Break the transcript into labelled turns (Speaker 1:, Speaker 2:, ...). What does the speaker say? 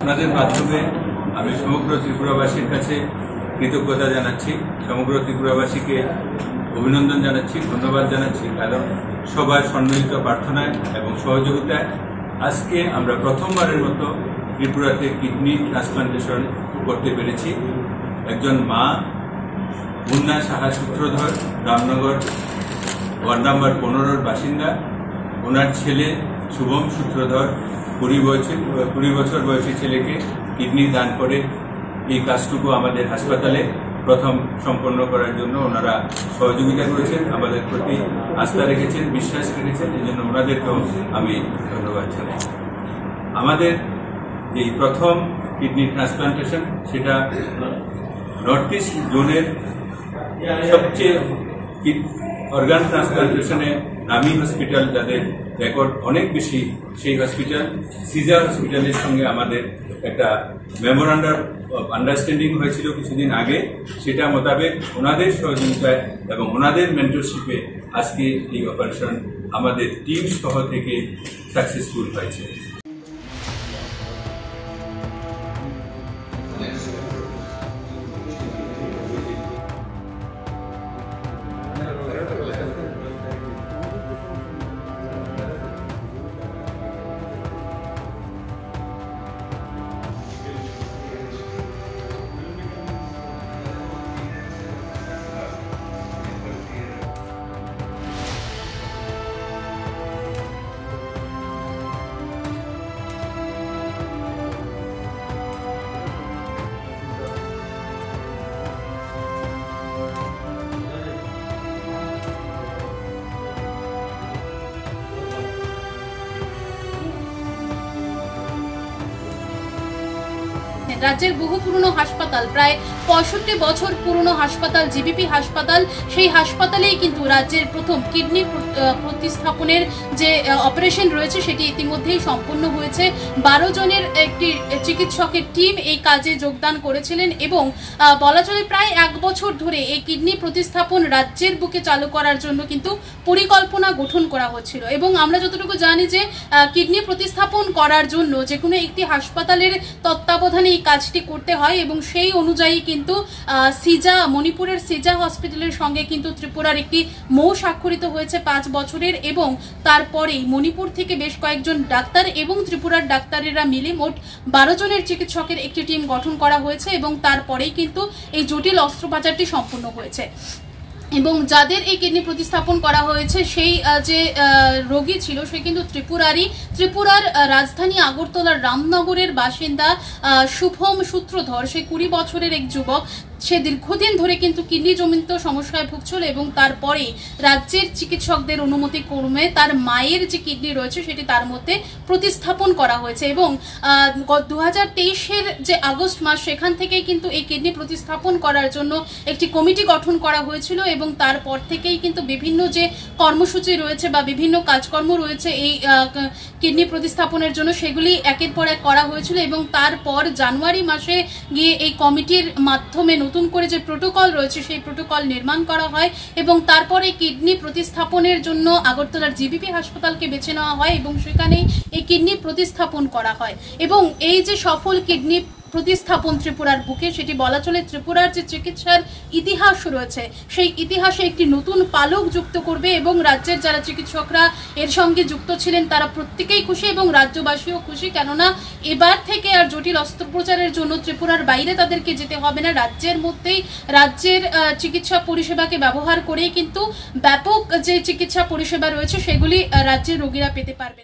Speaker 1: আপনাদের মাধ্যমে আমি সমগ্র ত্রিপুরাবাসীর কাছে কৃতজ্ঞতা জানাচ্ছি, সমগ্র ত্রিপুরাবাসীকে অভিনন্দন জানাচ্ছি, ধন্যবাদ জানাচ্ছি, কারণ সবার সম্মিলিত প্রার্থনায় এবং সহযোগিতায় আজকে আমরা প্রথমবারের মতো ত্রিপুরাতে কিডনি ট্রান্সপ্লান্টেশন করতে পেরেছি। একজন মা মুন্না সাহা সূত্রধর, রামনগর ওয়ার্ড নাম্বার 15-র বাসিন্দা। ওনার ছেলে শুভম সূত্রধর 20 বছর বয়সী ছেলেকে কিডনি দান করে এই কাজটুকু আমাদের হাসপাতালে প্রথম সম্পন্ন করার জন্য ওনারা সহযোগিতা করেছেন, আমাদের প্রতি আস্থা রেখেছেন, বিশ্বাস রেখেছেন। এই জন্য ওনাদেরকেও আমি ধন্যবাদ জানাই। আমাদের এই প্রথম কিডনি ট্রান্সপ্লান্টেশন, সেটা নর্থ ইস্ট জোনের সবচেয়ে অর্গান ট্রান্সপ্লান্টেশনে নামী হসপিটাল, যাদের রেকর্ড অনেক বেশি, সেই হসপিটাল সিজার হসপিটালের সঙ্গে আমাদের একটা মেমোরান্ডাম আন্ডারস্ট্যান্ডিং হয়েছিল কিছুদিন আগে, সেটা মোতাবেক ওনাদের সহযোগিতায় এবং ওনাদের মেন্টরশিপে আজকে এই অপারেশন আমাদের টিম সহ থেকে সাকসেসফুল হয়েছে।
Speaker 2: রাজ্যের বহু পুরনো হাসপাতাল, প্রায় 65 বছর পুরনো হাসপাতাল জিবিপি হাসপাতাল, সেই হাসপাতালেই কিন্তু রাজ্যের প্রথম কিডনি প্রতিস্থাপনের যে অপারেশন রয়েছে সেটি ইতিমধ্যেই সম্পন্ন হয়েছে। 12 জনের একটি চিকিৎসকের টিম এই কাজে যোগদান করেছিলেন এবং বলা চলে প্রায় 1 বছর ধরে এই কিডনি প্রতিস্থাপন রাজ্যের বুকে চালু করার জন্য কিন্তু পরিকল্পনা গঠন করা হচ্ছিল। এবং আমরা যতটুকু জানি যে কিডনি প্রতিস্থাপন করার জন্য যে কোনো একটি হাসপাতালের তত্ত্বাবধানে এই কাজটি করতে হয় এবং সেই অনুযায়ী কিন্তু সিজা, মণিপুরের সিজা হসপিটালের সঙ্গে কিন্তু ত্রিপুরার একটি মৌ স্বাক্ষরিত হয়েছে 5 বছরের এবং তারপরেই মণিপুর থেকে বেশ কয়েকজন ডাক্তার এবং ত্রিপুরার ডাক্তারেরা মিলে মোট 12 জনের চিকিৎসকের একটি টিম গঠন করা হয়েছে এবং তারপরেই কিন্তু এই জটিল অস্ত্রোপচারটি সম্পন্ন হয়েছে। এবং যাদের এই কিডনি প্রতিস্থাপন করা হয়েছে সেই যে রোগী ছিল সে কিন্তু ত্রিপুরার রাজধানী আগরতলার রামনগরের বাসিন্দা শুভম সূত্রধর। সে 20 বছরের এক যুবক। সে দীর্ঘদিন ধরে কিন্তু কিডনি জনিত সমস্যায় ভুগছিল এবং তারপরে রাজ্যের চিকিৎসকদের অনুমতি ক্রমে তার মায়ের যে কিডনি রয়েছে সেটি তার মধ্যে প্রতিস্থাপন করা হয়েছে এবং 2023-এর যে আগস্ট মাস সেখান থেকেই কিন্তু এই কিডনি প্রতিস্থাপন করার জন্য একটি কমিটি গঠন করা হয়েছিল এবং তারপর থেকেই কিন্তু বিভিন্ন যে কর্মসূচি রয়েছে বা বিভিন্ন কাজকর্ম রয়েছে এই কিডনি প্রতিস্থাপনের জন্য সেগুলি একের পর এক করা হয়েছিল এবং তারপর জানুয়ারি মাসে গিয়ে এই কমিটির মাধ্যমে নতুন করে যে প্রোটোকল রয়েছে সেই প্রোটোকল নির্মাণ করা হয় এবং তারপরে কিডনি প্রতিস্থাপনের জন্য আগরতলার জিবিপি হাসপাতালকে বেছে নেওয়া হয় এবং সেখানেই এই কিডনি প্রতিস্থাপন করা হয়। এবং এই যে সফল কিডনি প্রতিস্থাপন ত্রিপুরার বুকে, সেটি বলা চলে ত্রিপুরার যে চিকিৎসার ইতিহাস রয়েছে সেই ইতিহাসে একটি নতুন পালক যুক্ত করবে এবং রাজ্যের যারা চিকিৎসকরা এর সঙ্গে যুক্ত ছিলেন তারা প্রত্যেকেই খুশি এবং রাজ্যবাসীও খুশি, কেননা এবার থেকে আর জটিল অস্ত্রোপচারের জন্য ত্রিপুরার বাইরে তাদেরকে যেতে হবে না। রাজ্যের মধ্যেই রাজ্যের চিকিৎসা পরিষেবাকে ব্যবহার করেই কিন্তু ব্যাপক যে চিকিৎসা পরিষেবা রয়েছে সেগুলি রাজ্যের রোগীরা পেতে পারবেন।